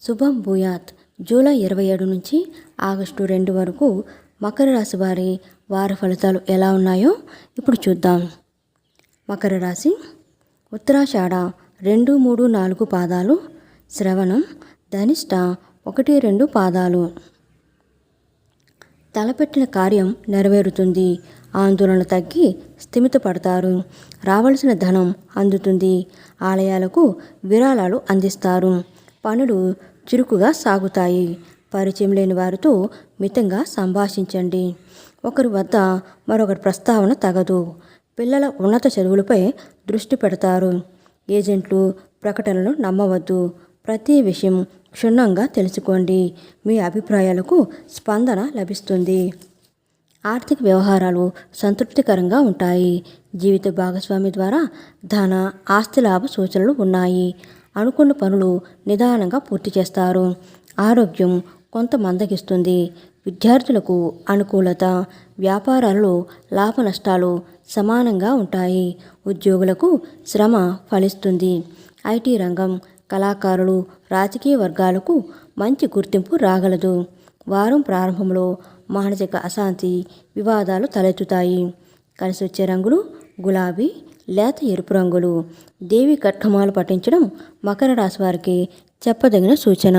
శుభం భూయాత్. జూలై 27 నుంచి ఆగస్టు 2 వరకు మకర రాశి వారి వార ఫలితాలు ఎలా ఉన్నాయో ఇప్పుడు చూద్దాం. మకర రాశి ఉత్తరాషాఢ 2, 3, 4 పాదాలు, శ్రవణం, ధనిష్ట 1, 2 పాదాలు. తలపెట్టిన కార్యం నెరవేరుతుంది. ఆందోళన తగ్గి స్థిమితపడతారు. రావలసిన ధనం అందుతుంది. ఆలయాలకు విరాళాలు అందిస్తారు. పనులు చురుకుగా సాగుతాయి. పరిచయం లేని వారితో మితంగా సంభాషించండి. ఒకరి వద్ద మరొకరి ప్రస్తావన తగదు. పిల్లల ఉన్నత చదువులపై దృష్టి పెడతారు. ఏజెంట్లు ప్రకటనలు నమ్మవద్దు. ప్రతి విషయం క్షుణ్ణంగా తెలుసుకోండి. మీ అభిప్రాయాలకు స్పందన లభిస్తుంది. ఆర్థిక వ్యవహారాలు సంతృప్తికరంగా ఉంటాయి. జీవిత భాగస్వామి ద్వారా ధన, ఆస్తి లాభ సూచనలు ఉన్నాయి. అనుకున్న పనులు నిదానంగా పూర్తి చేస్తారు. ఆరోగ్యం కొంత మందగిస్తుంది. విద్యార్థులకు అనుకూలత. వ్యాపారాలలో లాభ నష్టాలు సమానంగా ఉంటాయి. ఉద్యోగులకు శ్రమ ఫలిస్తుంది. ఐటీ రంగం, కళాకారులు, రాజకీయ వర్గాలకు మంచి గుర్తింపు రాగలదు. వారం ప్రారంభంలో మానసిక అశాంతి, వివాదాలు తలెత్తుతాయి. కలిసి వచ్చే రంగులు గులాబీ, లేత ఎరుపు రంగులు. దేవి కట్కమాలు పఠించడం మకర రాశి వారికి చెప్పదగిన సూచన.